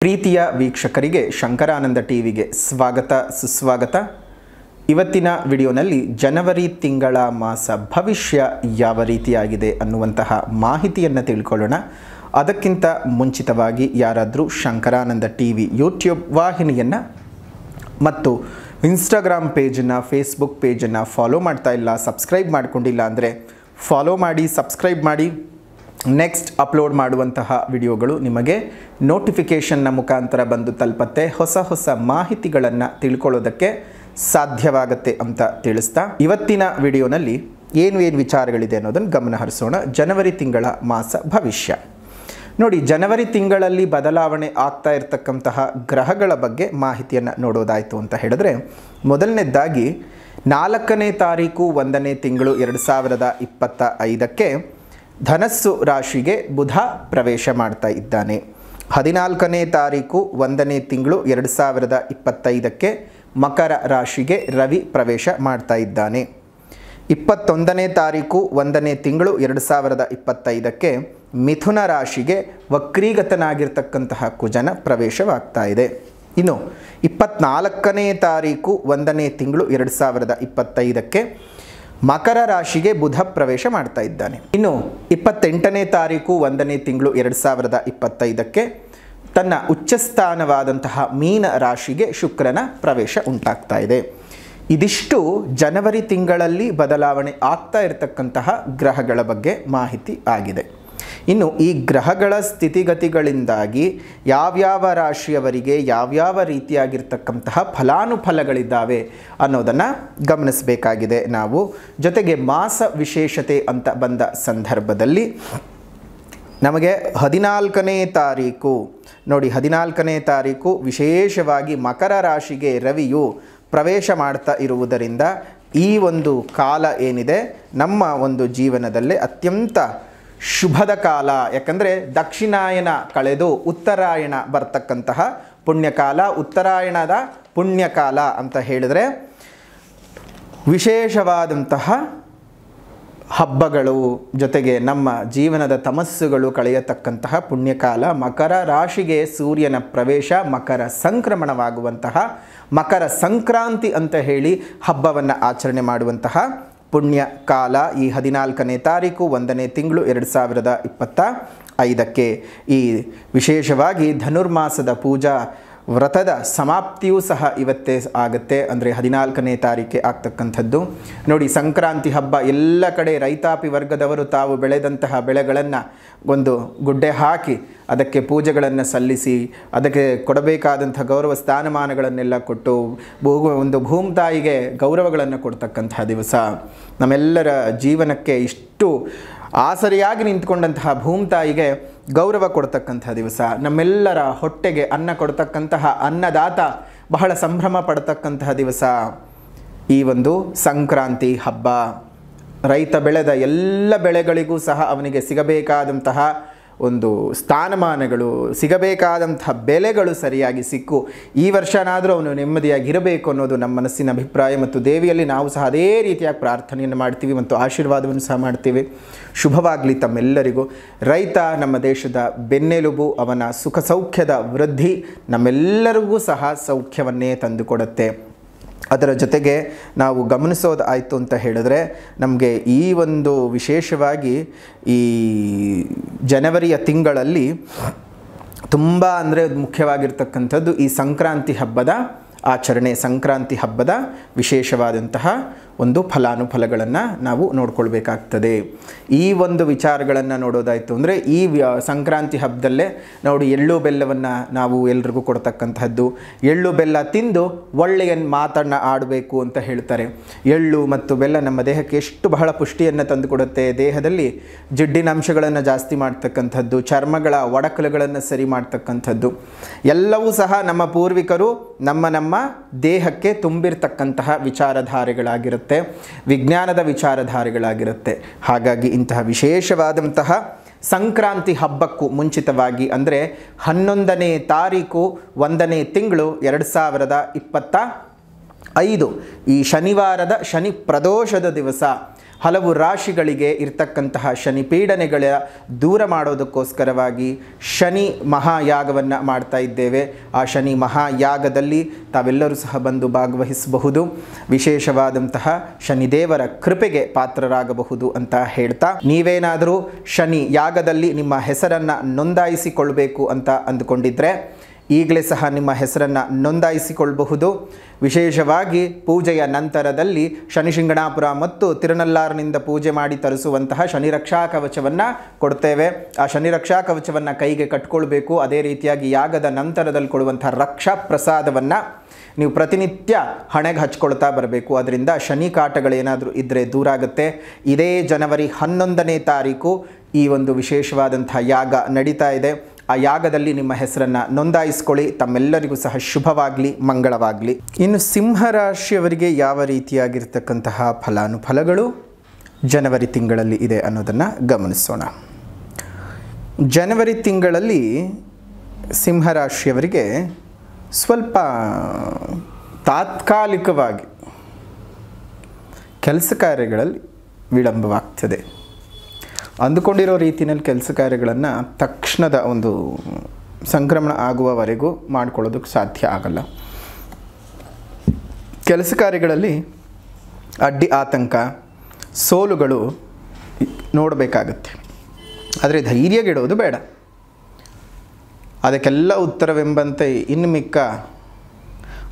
ಪ್ರೀತಿಯ ವೀಕ್ಷಕರಿಗೆ ಶಂಕರಾನಂದ ಟಿವಿಗೆ ಸ್ವಾಗತ ಸುಸ್ವಾಗತ. ಇವತ್ತಿನ ವಿಡಿಯೋನಲ್ಲಿ ಜನವರಿ ತಿಂಗಳ ಮಾಸ ಭವಿಷ್ಯ ಯಾವ ರೀತಿಯಾಗಿದೆ ಅನ್ನುವಂತಹ ಮಾಹಿತಿಯನ್ನು ತಿಳ್ಕೊಳ್ಳೋಣ. ಅದಕ್ಕಿಂತ ಮುಂಚಿತವಾಗಿ ಯಾರಾದರೂ ಶಂಕರಾನಂದ ಟಿವಿ ಯೂಟ್ಯೂಬ್ ವಾಹಿನಿಯನ್ನು ಮತ್ತು ಇನ್ಸ್ಟಾಗ್ರಾಮ್ ಪೇಜನ್ನು, ಫೇಸ್ಬುಕ್ ಪೇಜನ್ನು ಫಾಲೋ ಮಾಡ್ತಾ ಇಲ್ಲ, ಸಬ್ಸ್ಕ್ರೈಬ್ ಮಾಡಿಕೊಂಡಿಲ್ಲ ಅಂದರೆ ಫಾಲೋ ಮಾಡಿ, ಸಬ್ಸ್ಕ್ರೈಬ್ ಮಾಡಿ. ನೆಕ್ಸ್ಟ್ ಅಪ್ಲೋಡ್ ಮಾಡುವಂತಹ ವಿಡಿಯೋಗಳು ನಿಮಗೆ ನೋಟಿಫಿಕೇಷನ್ನ ಮುಖಾಂತರ ಬಂದು ತಲುಪತ್ತೆ. ಹೊಸ ಮಾಹಿತಿಗಳನ್ನು ತಿಳ್ಕೊಳ್ಳೋದಕ್ಕೆ ಸಾಧ್ಯವಾಗುತ್ತೆ ಅಂತ ತಿಳಿಸ್ತಾ ಇವತ್ತಿನ ವಿಡಿಯೋನಲ್ಲಿ ಏನು ವಿಚಾರಗಳಿದೆ ಅನ್ನೋದನ್ನು ಗಮನ ಹರಿಸೋಣ. ಜನವರಿ ತಿಂಗಳ ಮಾಸ ಭವಿಷ್ಯ ನೋಡಿ. ಜನವರಿ ತಿಂಗಳಲ್ಲಿ ಬದಲಾವಣೆ ಆಗ್ತಾ ಇರತಕ್ಕಂತಹ ಗ್ರಹಗಳ ಬಗ್ಗೆ ಮಾಹಿತಿಯನ್ನು ನೋಡೋದಾಯಿತು ಅಂತ ಹೇಳಿದ್ರೆ, ಮೊದಲನೇದಾಗಿ 4ನೇ ತಾರೀಕು 1ನೇ ತಿಂಗಳು 2025ಕ್ಕೆ ಧನಸ್ಸು ರಾಶಿಗೆ ಬುಧ ಪ್ರವೇಶ ಮಾಡ್ತಾ ಇದ್ದಾನೆ. 14ನೇ ತಾರೀಕು 1ನೇ ತಿಂಗಳು 2025ಕ್ಕೆ ಮಕರ ರಾಶಿಗೆ ರವಿ ಪ್ರವೇಶ ಮಾಡ್ತಾ ಇದ್ದಾನೆ. 21ನೇ ತಾರೀಕು 1ನೇ ತಿಂಗಳು 2025ಕ್ಕೆ ಮಿಥುನ ರಾಶಿಗೆ ವಕ್ರೀಗತನಾಗಿರ್ತಕ್ಕಂತಹ ಕುಜನ ಪ್ರವೇಶವಾಗ್ತಾ ಇದೆ. ಇನ್ನು 24ನೇ ತಾರೀಕು 1ನೇ ತಿಂಗಳು 2025ಕ್ಕೆ ಮಕರ ರಾಶಿಗೆ ಬುಧ ಪ್ರವೇಶ ಮಾಡ್ತಾ ಇದ್ದಾನೆ. ಇನ್ನು 28ನೇ ತಾರೀಕು 1ನೇ ತಿಂಗಳು 2025ಕ್ಕೆ ತನ್ನ ಉಚ್ಚಸ್ಥಾನವಾದಂತಹ ಮೀನ ರಾಶಿಗೆ ಶುಕ್ರನ ಪ್ರವೇಶ ಉಂಟಾಗ್ತಾ ಇದೆ. ಇದಿಷ್ಟು ಜನವರಿ ತಿಂಗಳಲ್ಲಿ ಬದಲಾವಣೆ ಆಗ್ತಾ ಇರತಕ್ಕಂತಹ ಗ್ರಹಗಳ ಬಗ್ಗೆ ಮಾಹಿತಿ ಆಗಿದೆ. ಇನ್ನು ಈ ಗ್ರಹಗಳ ಸ್ಥಿತಿಗತಿಗಳಿಂದಾಗಿ ಯಾವ್ಯಾವ ರಾಶಿಯವರಿಗೆ ಯಾವ್ಯಾವ ರೀತಿಯಾಗಿರ್ತಕ್ಕಂತಹ ಫಲಾನುಫಲಗಳಿದ್ದಾವೆ ಅನ್ನೋದನ್ನು ಗಮನಿಸಬೇಕಾಗಿದೆ ನಾವು. ಜೊತೆಗೆ ಮಾಸ ವಿಶೇಷತೆ ಅಂತ ಬಂದ ಸಂದರ್ಭದಲ್ಲಿ ನಮಗೆ 14ನೇ ತಾರೀಕು ನೋಡಿ, 14ನೇ ತಾರೀಕು ವಿಶೇಷವಾಗಿ ಮಕರ ರಾಶಿಗೆ ರವಿಯು ಪ್ರವೇಶ ಮಾಡ್ತಾ ಇರುವುದರಿಂದ ಈ ಒಂದು ಕಾಲ ಏನಿದೆ ನಮ್ಮ ಒಂದು ಜೀವನದಲ್ಲೇ ಅತ್ಯಂತ ಶುಭದ ಕಾಲ. ಯಾಕಂದರೆ ದಕ್ಷಿಣಾಯನ ಕಳೆದು ಉತ್ತರಾಯಣ ಬರ್ತಕ್ಕಂತಹ ಪುಣ್ಯಕಾಲ. ಉತ್ತರಾಯಣದ ಪುಣ್ಯಕಾಲ ಅಂತ ಹೇಳಿದರೆ ವಿಶೇಷವಾದಂತಹ ಹಬ್ಬಗಳು, ಜೊತೆಗೆ ನಮ್ಮ ಜೀವನದ ತಮಸ್ಸುಗಳು ಕಳೆಯತಕ್ಕಂತಹ ಪುಣ್ಯಕಾಲ. ಮಕರ ರಾಶಿಗೆ ಸೂರ್ಯನ ಪ್ರವೇಶ, ಮಕರ ಸಂಕ್ರಮಣವಾಗುವಂತಹ ಮಕರ ಸಂಕ್ರಾಂತಿ ಅಂತ ಹೇಳಿ ಹಬ್ಬವನ್ನು ಆಚರಣೆ ಮಾಡುವಂತಹ ಪುಣ್ಯ ಕಾಲ ಈ 14ನೇ ತಾರೀಕು 1ನೇ ತಿಂಗಳು 2025ಕ್ಕೆ. ಈ ವಿಶೇಷವಾಗಿ ಧನುರ್ಮಾಸದ ಪೂಜಾ ವ್ರತದ ಸಮಾಪ್ತಿಯೂ ಸಹ ಇವತ್ತೇ ಆಗುತ್ತೆ. ಅಂದರೆ 14ನೇ ತಾರೀಕೆ ಆಗ್ತಕ್ಕಂಥದ್ದು. ನೋಡಿ, ಸಂಕ್ರಾಂತಿ ಹಬ್ಬ ಎಲ್ಲ ಕಡೆ ರೈತಾಪಿ ವರ್ಗದವರು ತಾವು ಬೆಳೆದಂತಹ ಬೆಳೆಗಳನ್ನು ಒಂದು ಗುಡ್ಡೆ ಹಾಕಿ ಅದಕ್ಕೆ ಪೂಜೆಗಳನ್ನು ಸಲ್ಲಿಸಿ ಅದಕ್ಕೆ ಕೊಡಬೇಕಾದಂಥ ಗೌರವ ಸ್ಥಾನಮಾನಗಳನ್ನೆಲ್ಲ ಕೊಟ್ಟು ಒಂದು ಭೂಮಿತಾಯಿಗೆ ಗೌರವಗಳನ್ನು ಕೊಡ್ತಕ್ಕಂತಹ ದಿವಸ. ನಮ್ಮೆಲ್ಲರ ಜೀವನಕ್ಕೆ ಇಷ್ಟು ಆಸರಿಯಾಗಿ ನಿಂತ್ಕೊಂಡಂತಹ ಭೂಮಿತಾಯಿಗೆ ಗೌರವ ಕೊಡ್ತಕ್ಕಂಥ ದಿವಸ. ನಮ್ಮೆಲ್ಲರ ಹೊಟ್ಟೆಗೆ ಅನ್ನ ಕೊಡ್ತಕ್ಕಂತಹ ಅನ್ನದಾತ ಬಹಳ ಸಂಭ್ರಮ ಪಡ್ತಕ್ಕಂತಹ ದಿವಸ ಈ ಒಂದು ಸಂಕ್ರಾಂತಿ ಹಬ್ಬ. ರೈತ ಬೆಳೆದ ಎಲ್ಲ ಬೆಳೆಗಳಿಗೂ ಸಹ ಅವನಿಗೆ ಸಿಗಬೇಕಾದಂತಹ ಒಂದು ಸ್ಥಾನಮಾನಗಳು, ಸಿಗಬೇಕಾದಂತಹ ಬೆಲೆಗಳು ಸರಿಯಾಗಿ ಸಿಕ್ಕು ಈ ವರ್ಷನಾದರೂ ಅವನು ನೆಮ್ಮದಿಯಾಗಿರಬೇಕು ಅನ್ನೋದು ನಮ್ಮ ಮನಸ್ಸಿನ ಅಭಿಪ್ರಾಯ. ಮತ್ತು ದೇವಿಯಲ್ಲಿ ನಾವು ಸಹ ಅದೇ ರೀತಿಯಾಗಿ ಪ್ರಾರ್ಥನೆಯನ್ನು ಮಾಡ್ತೀವಿ ಮತ್ತು ಆಶೀರ್ವಾದವನ್ನು ಸಹ ಮಾಡ್ತೀವಿ. ಶುಭವಾಗಲಿ ತಮ್ಮೆಲ್ಲರಿಗೂ. ರೈತ ನಮ್ಮ ದೇಶದ ಬೆನ್ನೆಲುಬು. ಅವನ ಸುಖ ಸೌಖ್ಯದ ವೃದ್ಧಿ ನಮ್ಮೆಲ್ಲರಿಗೂ ಸಹ ಸೌಖ್ಯವನ್ನೇ ತಂದುಕೊಡುತ್ತೆ. ಅದರ ಜೊತೆಗೆ ನಾವು ಗಮನಿಸೋದಾಯಿತು ಅಂತ ಹೇಳಿದ್ರೆ, ನಮಗೆ ಈ ಒಂದು ವಿಶೇಷವಾಗಿ ಈ ಜನವರಿಯ ತಿಂಗಳಲ್ಲಿ ತುಂಬ ಅಂದರೆ ಮುಖ್ಯವಾಗಿರ್ತಕ್ಕಂಥದ್ದು ಈ ಸಂಕ್ರಾಂತಿ ಹಬ್ಬದ ಆಚರಣೆ. ಸಂಕ್ರಾಂತಿ ಹಬ್ಬದ ವಿಶೇಷವಾದಂತಹ ಒಂದು ಫಲಾನುಫಲಗಳನ್ನು ನಾವು ನೋಡ್ಕೊಳ್ಬೇಕಾಗ್ತದೆ. ಈ ಒಂದು ವಿಚಾರಗಳನ್ನು ನೋಡೋದಾಯಿತು ಅಂದರೆ ಈ ಸಂಕ್ರಾಂತಿ ಹಬ್ಬದಲ್ಲೇ ನೋಡಿ, ಎಳ್ಳು ಬೆಲ್ಲವನ್ನು ನಾವು ಎಲ್ರಿಗೂ ಕೊಡ್ತಕ್ಕಂಥದ್ದು. ಎಳ್ಳು ಬೆಲ್ಲ ತಿಂದು ಒಳ್ಳೆಯ ಮಾತನ್ನು ಆಡಬೇಕು ಅಂತ ಹೇಳ್ತಾರೆ. ಎಳ್ಳು ಮತ್ತು ಬೆಲ್ಲ ನಮ್ಮ ದೇಹಕ್ಕೆ ಎಷ್ಟು ಬಹಳ ಪುಷ್ಟಿಯನ್ನು ತಂದುಕೊಡುತ್ತೆ. ದೇಹದಲ್ಲಿ ಜಿಡ್ಡಿನ ಅಂಶಗಳನ್ನು ಜಾಸ್ತಿ ಮಾಡ್ತಕ್ಕಂಥದ್ದು, ಚರ್ಮಗಳ ಒಡಕಲುಗಳನ್ನು ಸರಿ ಮಾಡ್ತಕ್ಕಂಥದ್ದು ಎಲ್ಲವೂ ಸಹ ನಮ್ಮ ಪೂರ್ವಿಕರು ನಮ್ಮ ದೇಹಕ್ಕೆ ತುಂಬಿರ್ತಕ್ಕಂತಹ ವಿಚಾರಧಾರೆಗಳಾಗಿರುತ್ತೆ, ವಿಜ್ಞಾನದ ವಿಚಾರಧಾರೆಗಳಾಗಿರುತ್ತೆ. ಹಾಗಾಗಿ ಇಂತಹ ವಿಶೇಷವಾದಂತಹ ಸಂಕ್ರಾಂತಿ ಹಬ್ಬಕ್ಕೂ ಮುಂಚಿತವಾಗಿ ಅಂದರೆ 11ನೇ ತಾರೀಕು 1ನೇ ತಿಂಗಳು 2025 ಈ ಶನಿವಾರದ ಶನಿ ಪ್ರದೋಷದ ದಿವಸ ಹಲವು ರಾಶಿಗಳಿಗೆ ಇರ್ತಕ್ಕಂತಹ ಶನಿ ಪೀಡನೆಗಳ ದೂರ ಮಾಡೋದಕ್ಕೋಸ್ಕರವಾಗಿ ಶನಿ ಮಹಾಯಾಗವನ್ನು ಮಾಡ್ತಾ ಇದ್ದೇವೆ. ಆ ಶನಿ ಮಹಾಯಾಗದಲ್ಲಿ ತಾವೆಲ್ಲರೂ ಸಹ ಬಂದು ಭಾಗವಹಿಸಬಹುದು. ವಿಶೇಷವಾದಂತಹ ಶನಿದೇವರ ಕೃಪೆಗೆ ಪಾತ್ರರಾಗಬಹುದು ಅಂತ ಹೇಳ್ತಾ, ನೀವೇನಾದರೂ ಶನಿ ಯಾಗದಲ್ಲಿ ನಿಮ್ಮ ಹೆಸರನ್ನು ನೋಂದಾಯಿಸಿಕೊಳ್ಬೇಕು ಅಂತ ಅಂದುಕೊಂಡಿದ್ರೆ ಈಗಲೇ ಸಹ ನಿಮ್ಮ ಹೆಸರನ್ನು ನೋಂದಾಯಿಸಿಕೊಳ್ಳಬಹುದು. ವಿಶೇಷವಾಗಿ ಪೂಜೆಯ ನಂತರದಲ್ಲಿ ಶನಿಶಿಂಗಣಾಪುರ ಮತ್ತು ತಿರುನಲ್ಲಾರಿನಿಂದ ಪೂಜೆ ಮಾಡಿ ತರಿಸುವಂತಹ ಶನಿ ರಕ್ಷಾ ಕವಚವನ್ನು ಕೊಡ್ತೇವೆ. ಆ ಶನಿ ರಕ್ಷಾ ಕವಚವನ್ನು ಕೈಗೆ ಕಟ್ಕೊಳ್ಬೇಕು. ಅದೇ ರೀತಿಯಾಗಿ ಯಾಗದ ನಂತರದಲ್ಲಿ ಕೊಡುವಂತಹ ರಕ್ಷಾ ಪ್ರಸಾದವನ್ನು ನೀವು ಪ್ರತಿನಿತ್ಯ ಹಣೆಗೆ ಹಚ್ಕೊಳ್ತಾ ಬರಬೇಕು. ಅದರಿಂದ ಶನಿ ಕಾಟಗಳೇನಾದರೂ ಇದ್ದರೆ ದೂರ ಆಗುತ್ತೆ. ಇದೇ ಜನವರಿ 11ನೇ ತಾರೀಕು ಈ ಒಂದು ವಿಶೇಷವಾದಂಥ ಯಾಗ ನಡೀತಾ ಇದೆ. ಆ ಯಾಗದಲ್ಲಿ ನಿಮ್ಮ ಹೆಸರನ್ನು ನೋಂದಾಯಿಸ್ಕೊಳ್ಳಿ. ತಮ್ಮೆಲ್ಲರಿಗೂ ಸಹ ಶುಭವಾಗಲಿ, ಮಂಗಳವಾಗಲಿ. ಇನ್ನು ಸಿಂಹರಾಶಿಯವರಿಗೆ ಯಾವ ರೀತಿಯಾಗಿರ್ತಕ್ಕಂತಹ ಫಲಾನುಫಲಗಳು ಜನವರಿ ತಿಂಗಳಲ್ಲಿ ಇದೆ ಅನ್ನೋದನ್ನು ಗಮನಿಸೋಣ. ಜನವರಿ ತಿಂಗಳಲ್ಲಿ ಸಿಂಹರಾಶಿಯವರಿಗೆ ಸ್ವಲ್ಪ ತಾತ್ಕಾಲಿಕವಾಗಿ ಕೆಲಸ ಕಾರ್ಯಗಳಲ್ಲಿ ವಿಳಂಬವಾಗ್ತದೆ. ಅಂದುಕೊಂಡಿರೋ ರೀತಿಯಲ್ಲಿ ಕೆಲಸ ಕಾರ್ಯಗಳನ್ನು ತಕ್ಷಣದ ಒಂದು ಸಂಕ್ರಮಣ ಆಗುವವರೆಗೂ ಮಾಡಿಕೊಳ್ಳೋದಕ್ಕೆ ಸಾಧ್ಯ ಆಗಲ್ಲ. ಕೆಲಸ ಕಾರ್ಯಗಳಲ್ಲಿ ಅಡ್ಡಿ ಆತಂಕ, ಸೋಲುಗಳು ನೋಡಬೇಕಾಗತ್ತೆ. ಆದರೆ ಧೈರ್ಯಗೆಡೋದು ಬೇಡ. ಅದಕ್ಕೆಲ್ಲ ಉತ್ತರವೆಂಬಂತೆ ಇನ್ನು ಮಿಕ್ಕ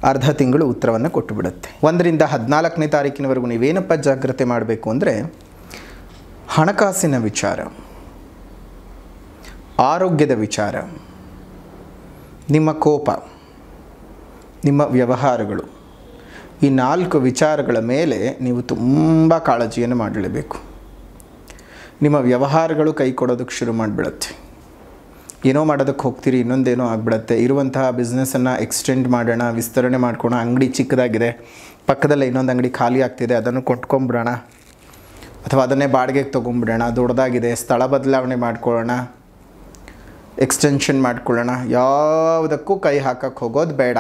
ಅರ್ಧ ತಿಂಗಳು ಉತ್ತರವನ್ನು ಕೊಟ್ಟು ಬಿಡುತ್ತೆ. 1ರಿಂದ 14ನೇ ತಾರೀಕಿನವರೆಗೂ ನೀವೇನಪ್ಪ ಜಾಗ್ರತೆ ಮಾಡಬೇಕು ಅಂದರೆ, ಹಣಕಾಸಿನ ವಿಚಾರ, ಆರೋಗ್ಯದ ವಿಚಾರ, ನಿಮ್ಮ ಕೋಪ, ನಿಮ್ಮ ವ್ಯವಹಾರಗಳು, ಈ 4 ವಿಚಾರಗಳ ಮೇಲೆ ನೀವು ತುಂಬ ಕಾಳಜಿಯನ್ನು ಮಾಡಲೇಬೇಕು. ನಿಮ್ಮ ವ್ಯವಹಾರಗಳು ಕೈ ಕೊಡೋದಕ್ಕೆ ಶುರು ಮಾಡಿಬಿಡುತ್ತೆ. ಏನೋ ಮಾಡೋದಕ್ಕೆ ಹೋಗ್ತೀರಿ, ಇನ್ನೊಂದೇನೋ ಆಗಿಬಿಡತ್ತೆ. ಇರುವಂತಹ ಬಿಸ್ನೆಸ್ಸನ್ನು ಎಕ್ಸ್ಟೆಂಡ್ ಮಾಡೋಣ, ವಿಸ್ತರಣೆ ಮಾಡ್ಕೊಳ್ಳೋಣ. ಅಂಗಡಿ ಚಿಕ್ಕದಾಗಿದೆ, ಪಕ್ಕದಲ್ಲೇ ಇನ್ನೊಂದು ಅಂಗಡಿ ಖಾಲಿ ಆಗ್ತಿದೆ, ಅದನ್ನು ಕೊಂಡ್ಕೊಂಬಿಡೋಣ, ಅಥವಾ ಅದನ್ನೇ ಬಾಡಿಗೆಗೆ ತೊಗೊಂಬಿಡೋಣ. ದೊಡ್ಡದಾಗಿದೆ, ಸ್ಥಳ ಬದಲಾವಣೆ ಮಾಡ್ಕೊಳ್ಳೋಣ, ಎಕ್ಸ್ಟೆನ್ಷನ್ ಮಾಡ್ಕೊಳ್ಳೋಣ. ಯಾವುದಕ್ಕೂ ಕೈ ಹಾಕಕ್ಕೆ ಹೋಗೋದು ಬೇಡ.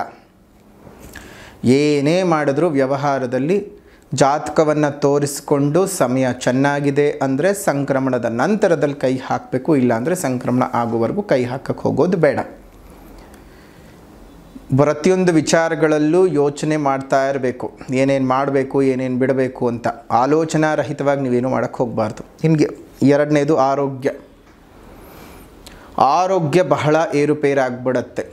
ಏನೇ ಮಾಡಿದ್ರೂ ವ್ಯವಹಾರದಲ್ಲಿ ಜಾತಕವನ್ನು ತೋರಿಸಿಕೊಂಡು ಸಮಯ ಚೆನ್ನಾಗಿದೆ ಅಂದರೆ ಸಂಕ್ರಮಣದ ನಂತರದಲ್ಲಿ ಕೈ ಹಾಕಬೇಕು. ಇಲ್ಲಾಂದರೆ ಸಂಕ್ರಮಣ ಆಗುವವರೆಗೂ ಕೈ ಹಾಕಕ್ಕೆ ಹೋಗೋದು ಬೇಡ. ಪ್ರತಿಯೊಂದು ವಿಚಾರಗಳಲ್ಲೂ ಯೋಚನೆ ಮಾಡ್ತಾ ಇರಬೇಕು. ಏನೇನು ಮಾಡಬೇಕು, ಏನೇನು ಬಿಡಬೇಕು ಅಂತ ಆಲೋಚನಾರಹಿತವಾಗಿ ನೀವೇನು ಮಾಡೋಕ್ಕೆ ಹೋಗಬಾರ್ದು. ನಿಮಗೆ 2ನೇದು ಆರೋಗ್ಯ ಬಹಳ ಏರುಪೇರಾಗ್ಬಿಡತ್ತೆ.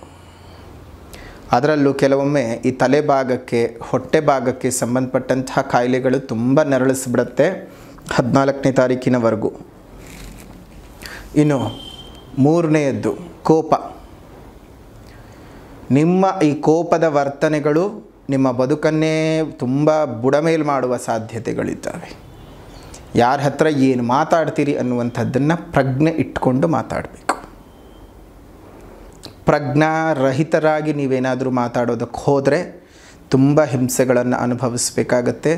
ಅದರಲ್ಲೂ ಕೆಲವೊಮ್ಮೆ ಈ ತಲೆ ಭಾಗಕ್ಕೆ, ಹೊಟ್ಟೆ ಭಾಗಕ್ಕೆ ಸಂಬಂಧಪಟ್ಟಂತಹ ಕಾಯಿಲೆಗಳು ತುಂಬ ನರಳಿಸ್ಬಿಡುತ್ತೆ 14ನೇ ತಾರೀಕಿನವರೆಗೂ. ಇನ್ನು 3ನೇದ್ದು ಕೋಪ. ನಿಮ್ಮ ಈ ಕೋಪದ ವರ್ತನೆಗಳು ನಿಮ್ಮ ಬದುಕನ್ನೇ ತುಂಬ ಬುಡಮೇಲು ಮಾಡುವ ಸಾಧ್ಯತೆಗಳಿದ್ದಾವೆ. ಯಾರ ಹತ್ರ ಏನು ಮಾತಾಡ್ತೀರಿ ಅನ್ನುವಂಥದ್ದನ್ನು ಪ್ರಜ್ಞೆ ಇಟ್ಕೊಂಡು ಮಾತಾಡಬೇಕು. ಪ್ರಜ್ಞಾರಹಿತರಾಗಿ ನೀವೇನಾದರೂ ಮಾತಾಡೋದಕ್ಕೆ ಹೋದರೆ ತುಂಬ ಹಿಂಸೆಗಳನ್ನು ಅನುಭವಿಸಬೇಕಾಗತ್ತೆ.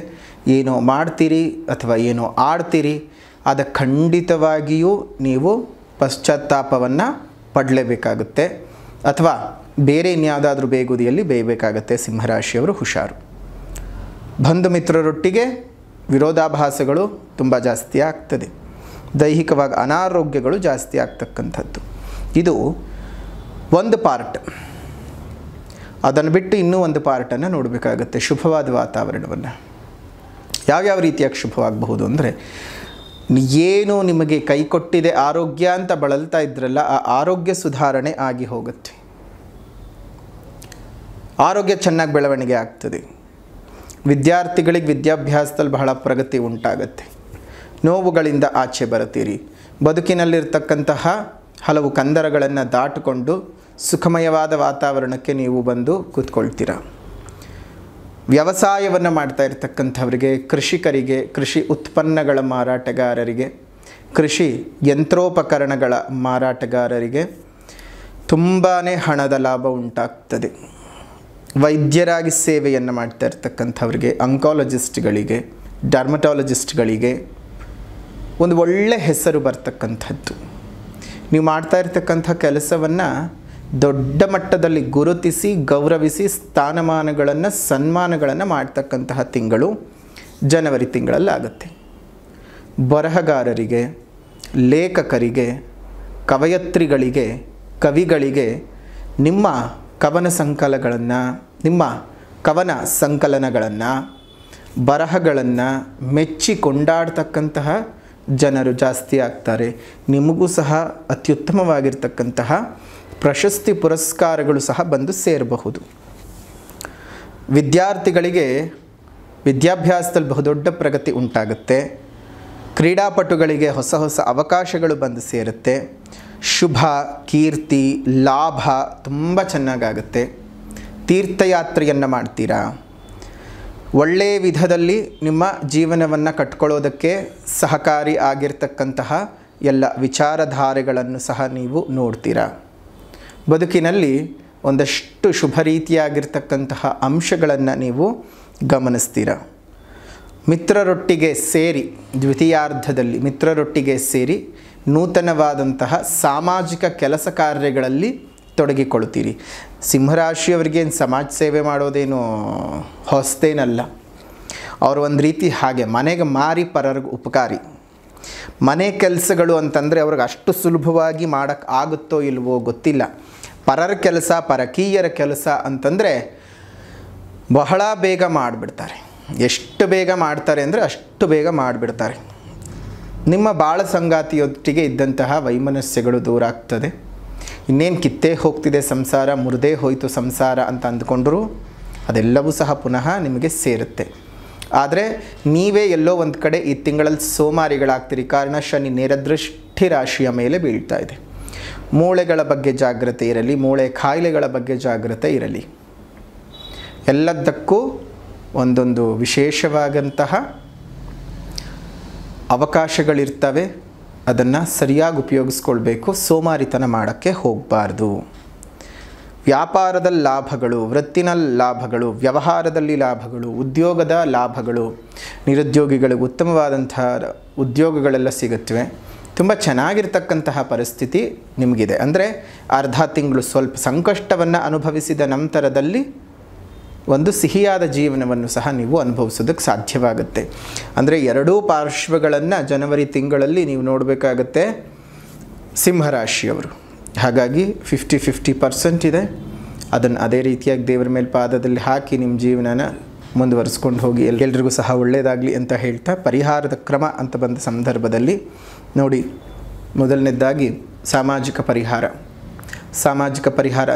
ಏನೋ ಮಾಡ್ತೀರಿ ಅಥವಾ ಏನೋ ಆಡ್ತೀರಿ, ಅದಕ್ಕೆ ಖಂಡಿತವಾಗಿಯೂ ನೀವು ಪಶ್ಚಾತ್ತಾಪವನ್ನು ಪಡಲೇಬೇಕಾಗುತ್ತೆ. ಅಥವಾ ಬೇರೆ ಇನ್ಯಾವುದಾದ್ರೂ ಬೇಗುದಿಯಲ್ಲಿ ಬೇಯಬೇಕಾಗತ್ತೆ. ಸಿಂಹರಾಶಿಯವರು ಹುಷಾರು. ಬಂಧು ಮಿತ್ರರೊಟ್ಟಿಗೆ ವಿರೋಧಾಭಾಸಗಳು ತುಂಬ ಜಾಸ್ತಿ ಆಗ್ತದೆ. ದೈಹಿಕವಾಗಿ ಅನಾರೋಗ್ಯಗಳು ಜಾಸ್ತಿ ಆಗ್ತಕ್ಕಂಥದ್ದು. ಇದು ಒಂದು ಪಾರ್ಟ್. ಅದನ್ನು ಬಿಟ್ಟು ಇನ್ನೂ ಒಂದು ಪಾರ್ಟನ್ನು ನೋಡಬೇಕಾಗತ್ತೆ, ಶುಭವಾದ ವಾತಾವರಣವನ್ನು. ಯಾವ್ಯಾವ ರೀತಿಯಾಗಿ ಶುಭವಾಗಬಹುದು ಅಂದರೆ, ಏನು ನಿಮಗೆ ಕೈ ಕೊಟ್ಟಿದೆ ಆರೋಗ್ಯ ಅಂತ ಬಳಲ್ತಾ ಇದ್ರಲ್ಲ, ಆ ಆರೋಗ್ಯ ಸುಧಾರಣೆ ಆಗಿ ಹೋಗುತ್ತೆ. ಆರೋಗ್ಯ ಚೆನ್ನಾಗಿ ಬೆಳವಣಿಗೆ ಆಗ್ತದೆ. ವಿದ್ಯಾರ್ಥಿಗಳಿಗೆ ವಿದ್ಯಾಭ್ಯಾಸದಲ್ಲಿ ಬಹಳ ಪ್ರಗತಿ ಉಂಟಾಗತ್ತೆ. ನೋವುಗಳಿಂದ ಆಚೆ ಬರುತ್ತೀರಿ. ಬದುಕಿನಲ್ಲಿರ್ತಕ್ಕಂತಹ ಹಲವು ಕಂದರಗಳನ್ನು ದಾಟಿಕೊಂಡು ಸುಖಮಯವಾದ ವಾತಾವರಣಕ್ಕೆ ನೀವು ಬಂದು ಕೂತ್ಕೊಳ್ತೀರ. ವ್ಯವಸಾಯವನ್ನು ಮಾಡ್ತಾ ಇರ್ತಕ್ಕಂಥವರಿಗೆ, ಕೃಷಿಕರಿಗೆ, ಕೃಷಿ ಉತ್ಪನ್ನಗಳ ಮಾರಾಟಗಾರರಿಗೆ, ಕೃಷಿ ಯಂತ್ರೋಪಕರಣಗಳ ಮಾರಾಟಗಾರರಿಗೆ ತುಂಬಾ ಹಣದ ಲಾಭ ಉಂಟಾಗ್ತದೆ. ವೈದ್ಯರಾಗಿ ಸೇವೆಯನ್ನು ಮಾಡ್ತಾ ಇರ್ತಕ್ಕಂಥವ್ರಿಗೆ, ಆಂಕಾಲಜಿಸ್ಟ್ಗಳಿಗೆ, ಡರ್ಮಟಾಲಜಿಸ್ಟ್ಗಳಿಗೆ ಒಂದು ಒಳ್ಳೆ ಹೆಸರು ಬರ್ತಕ್ಕಂಥದ್ದು. ನೀವು ಮಾಡ್ತಾ ಇರ್ತಕ್ಕಂಥ ಕೆಲಸವನ್ನು ದೊಡ್ಡ ಮಟ್ಟದಲ್ಲಿ ಗುರುತಿಸಿ, ಗೌರವಿಸಿ, ಸ್ಥಾನಮಾನಗಳನ್ನು, ಸನ್ಮಾನಗಳನ್ನು ಮಾಡ್ತಕ್ಕಂತಹ ತಿಂಗಳು ಜನವರಿ ತಿಂಗಳಲ್ಲಾಗುತ್ತೆ. ಬರಹಗಾರರಿಗೆ, ಲೇಖಕರಿಗೆ, ಕವಯತ್ರಿಗಳಿಗೆ, ಕವಿಗಳಿಗೆ ನಿಮ್ಮ ಕವನ ಸಂಕಲನಗಳನ್ನು ಬರಹಗಳನ್ನು ಮೆಚ್ಚಿ ಕೊಂಡಾಡ್ತಕ್ಕಂತಹ ಜನರು ಜಾಸ್ತಿ ಆಗ್ತಾರೆ. ನಿಮಗೂ ಸಹ ಅತ್ಯುತ್ತಮವಾಗಿರ್ತಕ್ಕಂತಹ ಪ್ರಶಸ್ತಿ ಪುರಸ್ಕಾರಗಳು ಸಹ ಬಂದು ಸೇರಬಹುದು. ವಿದ್ಯಾರ್ಥಿಗಳಿಗೆ ವಿದ್ಯಾಭ್ಯಾಸದಲ್ಲಿ ಬಹುದೊಡ್ಡ ಪ್ರಗತಿ ಉಂಟಾಗುತ್ತೆ. ಕ್ರೀಡಾಪಟುಗಳಿಗೆ ಹೊಸ ಹೊಸ ಅವಕಾಶಗಳು ಬಂದು ಸೇರುತ್ತೆ. ಶುಭ, ಕೀರ್ತಿ, ಲಾಭ ತುಂಬ ಚೆನ್ನಾಗಾಗುತ್ತೆ. ತೀರ್ಥಯಾತ್ರೆಯನ್ನು ಮಾಡ್ತೀರಾ. ಒಳ್ಳೆಯ ವಿಧದಲ್ಲಿ ನಿಮ್ಮ ಜೀವನವನ್ನು ಕಟ್ಕೊಳ್ಳೋದಕ್ಕೆ ಸಹಕಾರಿ ಆಗಿರ್ತಕ್ಕಂತಹ ಎಲ್ಲ ವಿಚಾರಧಾರೆಗಳನ್ನು ಸಹ ನೀವು ನೋಡ್ತೀರಾ. ಬದುಕಿನಲ್ಲಿ ಒಂದಷ್ಟು ಶುಭ ರೀತಿಯಾಗಿರ್ತಕ್ಕಂತಹ ಅಂಶಗಳನ್ನು ನೀವು ಗಮನಿಸ್ತೀರ. ಮಿತ್ರರೊಟ್ಟಿಗೆ ಸೇರಿ ದ್ವಿತೀಯಾರ್ಧದಲ್ಲಿ ಮಿತ್ರರೊಟ್ಟಿಗೆ ಸೇರಿ ನೂತನವಾದಂತಹ ಸಾಮಾಜಿಕ ಕೆಲಸ ಕಾರ್ಯಗಳಲ್ಲಿ ತೊಡಗಿಕೊಳ್ತೀರಿ. ಸಿಂಹರಾಶಿಯವರಿಗೆ ಸಮಾಜ ಸೇವೆ ಮಾಡೋದೇನು ಹೊಸತೇನಲ್ಲ. ಅವರು ಒಂದು ರೀತಿ ಹಾಗೆ ಮನೆಗೆ ಮಾರಿ ಪರರಿಗೆ ಉಪಕಾರಿ. ಮನೆ ಕೆಲಸಗಳು ಅಂತಂದರೆ ಅವ್ರಿಗೆ ಅಷ್ಟು ಸುಲಭವಾಗಿ ಮಾಡೋಕ್ಕೆ ಆಗುತ್ತೋ ಇಲ್ವೋ ಗೊತ್ತಿಲ್ಲ. ಪರರ ಕೆಲಸ, ಪರಕೀಯರ ಕೆಲಸ ಅಂತಂದರೆ ಬಹಳ ಬೇಗ ಮಾಡಿಬಿಡ್ತಾರೆ. ಎಷ್ಟು ಬೇಗ ಮಾಡ್ತಾರೆ ಅಂದರೆ ಅಷ್ಟು ಬೇಗ ಮಾಡಿಬಿಡ್ತಾರೆ. ನಿಮ್ಮ ಬಾಳ ಸಂಗಾತಿಯೊಟ್ಟಿಗೆ ಇದ್ದಂತಹ ವೈಮನಸ್ಯಗಳು ದೂರ ಆಗ್ತದೆ. ಇನ್ನೇನು ಕಿತ್ತೇ ಹೋಗ್ತಿದೆ ಸಂಸಾರ, ಮುರಿದೇ ಹೋಯಿತು ಸಂಸಾರ ಅಂತ ಅಂದ್ಕೊಂಡ್ರೂ ಅದೆಲ್ಲವೂ ಸಹ ಪುನಃ ನಿಮಗೆ ಸೇರುತ್ತೆ. ಆದರೆ ನೀವೇ ಎಲ್ಲೋ ಒಂದು ಕಡೆ ಈ ತಿಂಗಳಲ್ಲಿ ಸೋಮಾರಿಗಳಾಗ್ತೀರಿ. ಕಾರಣ ಶನಿ ನೇರದೃಷ್ಟಿ ರಾಶಿಯ ಮೇಲೆ ಬೀಳ್ತಾ ಇದೆ. ಮೂಳೆಗಳ ಬಗ್ಗೆ ಜಾಗ್ರತೆ ಇರಲಿ, ಮೂಳೆ ಕಾಯಿಲೆಗಳ ಬಗ್ಗೆ ಜಾಗ್ರತೆ ಇರಲಿ. ಎಲ್ಲದಕ್ಕೂ ಒಂದೊಂದು ವಿಶೇಷವಾದಂತಹ ಅವಕಾಶಗಳಿರ್ತವೆ. ಅದನ್ನು ಸರಿಯಾಗಿ ಉಪಯೋಗಿಸ್ಕೊಳ್ಬೇಕು. ಸೋಮಾರಿತನ ಮಾಡೋಕ್ಕೆ ಹೋಗಬಾರ್ದು. ವ್ಯಾಪಾರದಲ್ಲಿ ಲಾಭಗಳು, ವೃತ್ತಿನಲ್ಲಿ ಲಾಭಗಳು, ವ್ಯವಹಾರದಲ್ಲಿ ಲಾಭಗಳು, ಉದ್ಯೋಗದ ಲಾಭಗಳು, ನಿರುದ್ಯೋಗಿಗಳಿಗೆ ಉತ್ತಮವಾದಂತಹ ಉದ್ಯೋಗಗಳೆಲ್ಲ ಸಿಗುತ್ತವೆ. ತುಂಬ ಚೆನ್ನಾಗಿರ್ತಕ್ಕಂತಹ ಪರಿಸ್ಥಿತಿ ನಿಮಗಿದೆ. ಅಂದರೆ ಅರ್ಧ ತಿಂಗಳು ಸ್ವಲ್ಪ ಸಂಕಷ್ಟವನ್ನು ಅನುಭವಿಸಿದ ನಂತರದಲ್ಲಿ ಒಂದು ಸಿಹಿಯಾದ ಜೀವನವನ್ನು ಸಹ ನೀವು ಅನುಭವಿಸೋದಕ್ಕೆ ಸಾಧ್ಯವಾಗುತ್ತೆ. ಅಂದರೆ ಎರಡೂ ಪಾರ್ಶ್ವಗಳನ್ನು ಜನವರಿ ತಿಂಗಳಲ್ಲಿ ನೀವು ನೋಡಬೇಕಾಗತ್ತೆ ಸಿಂಹರಾಶಿಯವರು. ಹಾಗಾಗಿ 50-50% ಇದೆ. ಅದನ್ನು ಅದೇ ರೀತಿಯಾಗಿ ದೇವರ ಮೇಲೆ ಪಾದದಲ್ಲಿ ಹಾಕಿ ನಿಮ್ಮ ಜೀವನನ ಮುಂದುವರಿಸ್ಕೊಂಡು ಹೋಗಿ ಎಲ್ರಿಗೂ ಸಹ ಒಳ್ಳೆಯದಾಗಲಿ ಅಂತ ಹೇಳ್ತಾ, ಪರಿಹಾರದ ಕ್ರಮ ಅಂತ ಬಂದ ಸಂದರ್ಭದಲ್ಲಿ ನೋಡಿ, ಮೊದಲನೇದಾಗಿ ಸಾಮಾಜಿಕ ಪರಿಹಾರ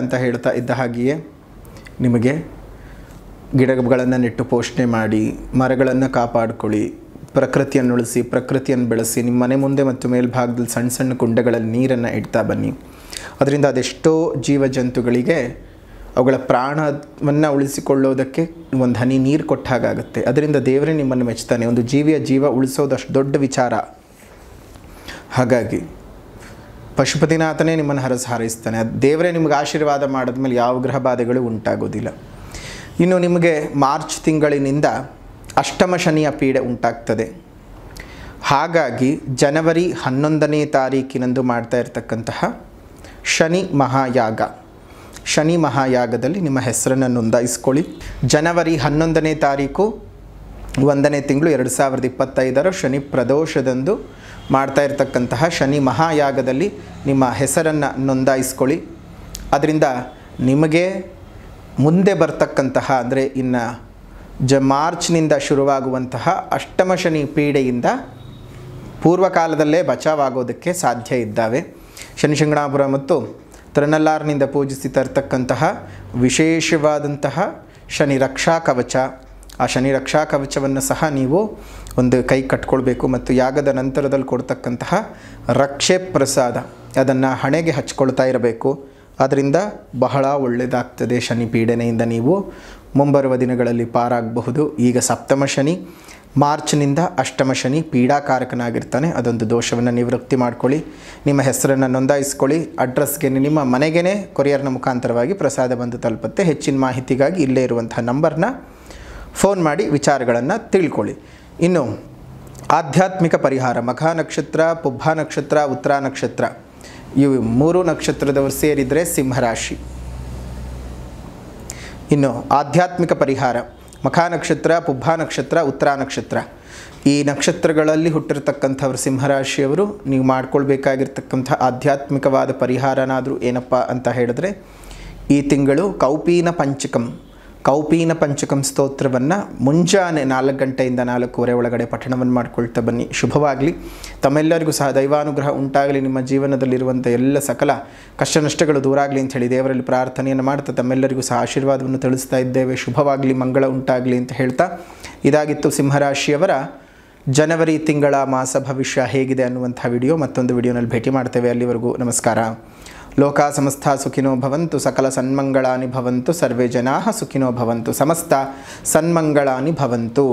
ಅಂತ ಹೇಳ್ತಾ ಇದ್ದ ಹಾಗೆಯೇ ನಿಮಗೆ ಗಿಡಗಳನ್ನು ನೆಟ್ಟು ಪೋಷಣೆ ಮಾಡಿ, ಮರಗಳನ್ನು ಕಾಪಾಡಿಕೊಳ್ಳಿ, ಪ್ರಕೃತಿಯನ್ನು ಉಳಿಸಿ, ಪ್ರಕೃತಿಯನ್ನು ಬೆಳೆಸಿ, ನಿಮ್ಮ ಮನೆ ಮುಂದೆ ಮತ್ತು ಮೇಲ್ಭಾಗದಲ್ಲಿ ಸಣ್ಣ ಸಣ್ಣ ಕುಂಡಗಳಲ್ಲಿ ನೀರನ್ನು ಇಡ್ತಾ ಬನ್ನಿ. ಅದರಿಂದ ಅದೆಷ್ಟೋ ಜೀವಜಂತುಗಳಿಗೆ ಅವುಗಳ ಪ್ರಾಣವನ್ನು ಉಳಿಸಿಕೊಳ್ಳೋದಕ್ಕೆ ಒಂದು ಹನಿ ನೀರು ಕೊಟ್ಟ ಹಾಗಾಗುತ್ತೆ. ಅದರಿಂದ ದೇವರೇ ನಿಮ್ಮನ್ನು ಮೆಚ್ತಾನೆ. ಒಂದು ಜೀವಿಯ ಜೀವ ಉಳಿಸೋದು ಅಷ್ಟು ದೊಡ್ಡ ವಿಚಾರ. ಹಾಗಾಗಿ ಪಶುಪತಿನಾಥನೇ ನಿಮ್ಮನ್ನು ಹಾರೈಸ್ತಾನೆ. ಅದು ದೇವರೇ ನಿಮಗೆ ಆಶೀರ್ವಾದ ಮಾಡಿದ್ಮೇಲೆ ಯಾವ ಗ್ರಹ ಬಾಧೆಗಳು ಉಂಟಾಗೋದಿಲ್ಲ. ಇನ್ನು ನಿಮಗೆ ಮಾರ್ಚ್ ತಿಂಗಳಿನಿಂದ ಅಷ್ಟಮ ಶನಿಯ ಪೀಡೆ ಉಂಟಾಗ್ತದೆ. ಹಾಗಾಗಿ ಜನವರಿ 11ನೇ ತಾರೀಕಿನಂದು ಮಾಡ್ತಾ ಇರತಕ್ಕಂತಹ ಶನಿ ಮಹಾಯಾಗದಲ್ಲಿ ನಿಮ್ಮ ಹೆಸರನ್ನು ನೋಂದಾಯಿಸ್ಕೊಳ್ಳಿ. ಜನವರಿ 11ನೇ ತಾರೀಕು 1ನೇ ತಿಂಗಳು 2025 ಶನಿ ಪ್ರದೋಷದಂದು ಮಾಡ್ತಾ ಇರತಕ್ಕಂತಹ ಶನಿ ಮಹಾಯಾಗದಲ್ಲಿ ನಿಮ್ಮ ಹೆಸರನ್ನು ನೋಂದಾಯಿಸ್ಕೊಳ್ಳಿ. ಅದರಿಂದ ನಿಮಗೆ ಮುಂದೆ ಬರ್ತಕ್ಕಂತಹ ಅಂದರೆ ಇನ್ನು ಮಾರ್ಚ್ನಿಂದ ಶುರುವಾಗುವಂತಹ ಅಷ್ಟಮ ಶನಿ ಪೀಡೆಯಿಂದ ಪೂರ್ವಕಾಲದಲ್ಲೇ ಬಚಾವಾಗೋದಕ್ಕೆ ಸಾಧ್ಯ ಇದ್ದಾವೆ. ಶನಿಶಂಗಣಾಪುರ ಮತ್ತು ತಿರುನಲ್ಲಾರಿನಿಂದ ಪೂಜಿಸಿ ತರ್ತಕ್ಕಂತಹ ವಿಶೇಷವಾದಂತಹ ಶನಿ ರಕ್ಷಾ ಕವಚ, ಆ ಶನಿ ರಕ್ಷಾ ಕವಚವನ್ನು ಸಹ ನೀವು ಒಂದು ಕೈ ಕಟ್ಕೊಳ್ಬೇಕು. ಮತ್ತು ಯಾಗದ ನಂತರದಲ್ಲಿ ಕೊಡ್ತಕ್ಕಂತಹ ರಕ್ಷೆ ಪ್ರಸಾದ ಅದನ್ನು ಹಣೆಗೆ ಹಚ್ಕೊಳ್ತಾ ಇರಬೇಕು. ಅದರಿಂದ ಬಹಳ ಒಳ್ಳೆಯದಾಗ್ತದೆ. ಶನಿ ಪೀಡನೆಯಿಂದ ನೀವು ಮುಂಬರುವ ದಿನಗಳಲ್ಲಿ ಪಾರಾಗಬಹುದು. ಈಗ ಸಪ್ತಮ ಶನಿ, ಮಾರ್ಚ್ನಿಂದ ಅಷ್ಟಮ ಶನಿ ಪೀಡಾಕಾರಕನಾಗಿರ್ತಾನೆ. ಅದೊಂದು ದೋಷವನ್ನು ನಿವೃತ್ತಿ ಮಾಡ್ಕೊಳ್ಳಿ. ನಿಮ್ಮ ಹೆಸರನ್ನು ನೋಂದಾಯಿಸ್ಕೊಳ್ಳಿ. ಅಡ್ರೆಸ್ಗೆ ನಿಮ್ಮ ಮನೆಗೇ ಕೊರಿಯರ್ನ ಮುಖಾಂತರವಾಗಿ ಪ್ರಸಾದ ಬಂದು ತಲುಪುತ್ತೆ. ಹೆಚ್ಚಿನ ಮಾಹಿತಿಗಾಗಿ ಇಲ್ಲೇ ಇರುವಂತಹ ನಂಬರ್ನ ಫೋನ್ ಮಾಡಿ ವಿಚಾರಗಳನ್ನು ತಿಳ್ಕೊಳ್ಳಿ. ಇನ್ನು ಆಧ್ಯಾತ್ಮಿಕ ಪರಿಹಾರ, ಮಖ ನಕ್ಷತ್ರ, ಪುಬ್ಬ ನಕ್ಷತ್ರ, ಉತ್ತರ ನಕ್ಷತ್ರ, ಇವು 3 ನಕ್ಷತ್ರದವರು ಸೇರಿದರೆ ಸಿಂಹರಾಶಿ. ಇನ್ನು ಆಧ್ಯಾತ್ಮಿಕ ಪರಿಹಾರ, ಮಖಾ ನಕ್ಷತ್ರ, ಪುಬ್ಬ ನಕ್ಷತ್ರ, ಉತ್ತರ ನಕ್ಷತ್ರ, ಈ ನಕ್ಷತ್ರಗಳಲ್ಲಿ ಹುಟ್ಟಿರ್ತಕ್ಕಂಥವ್ರು ಸಿಂಹರಾಶಿಯವರು ನೀವು ಮಾಡ್ಕೊಳ್ಬೇಕಾಗಿರ್ತಕ್ಕಂಥ ಆಧ್ಯಾತ್ಮಿಕವಾದ ಪರಿಹಾರನಾದರೂ ಏನಪ್ಪ ಅಂತ ಹೇಳಿದ್ರೆ, ಈ ತಿಂಗಳು ಕೌಪೀನ ಪಂಚಕಂ ಸ್ತೋತ್ರವನ್ನು ಮುಂಜಾನೆ 4 ಗಂಟೆಯಿಂದ 4:15 ಒಳಗಡೆ ಪಠಣವನ್ನು ಮಾಡ್ಕೊಳ್ತಾ ಬನ್ನಿ. ಶುಭವಾಗಲಿ. ತಮ್ಮೆಲ್ಲರಿಗೂ ಸಹ ದೈವಾನುಗ್ರಹ ಉಂಟಾಗಲಿ. ನಿಮ್ಮ ಜೀವನದಲ್ಲಿರುವಂಥ ಎಲ್ಲ ಸಕಲ ಕಷ್ಟ ನಷ್ಟಗಳು ದೂರ ಆಗಲಿ ಅಂತ ಹೇಳಿ ದೇವರಲ್ಲಿ ಪ್ರಾರ್ಥನೆಯನ್ನು ಮಾಡ್ತಾ ತಮ್ಮೆಲ್ಲರಿಗೂ ಸಹ ಆಶೀರ್ವಾದವನ್ನು ತಿಳಿಸ್ತಾ ಇದ್ದೇವೆ. ಶುಭವಾಗಲಿ, ಮಂಗಳ ಉಂಟಾಗಲಿ ಅಂತ ಹೇಳ್ತಾ, ಇದಾಗಿತ್ತು ಸಿಂಹರಾಶಿಯವರ ಜನವರಿ ತಿಂಗಳ ಮಾಸ ಭವಿಷ್ಯ ಹೇಗಿದೆ ಅನ್ನುವಂಥ ವಿಡಿಯೋ. ಮತ್ತೊಂದು ವಿಡಿಯೋನಲ್ಲಿ ಭೇಟಿ ಮಾಡ್ತೇವೆ. ಅಲ್ಲಿವರೆಗೂ ನಮಸ್ಕಾರ. ಲೋಕ ಸಮಸ್ತ ಸುಖಿನೋ ಭವಂತು, ಸಕಲ ಸನ್ಮಂಗಳಾನಿ ಭವಂತು, ಸರ್ವೇ ಜನಾಃ ಸುಖಿನೋ ಭವಂತು, ಸಮಸ್ತ ಸನ್ಮಂಗಳಾನಿ ಭವಂತು.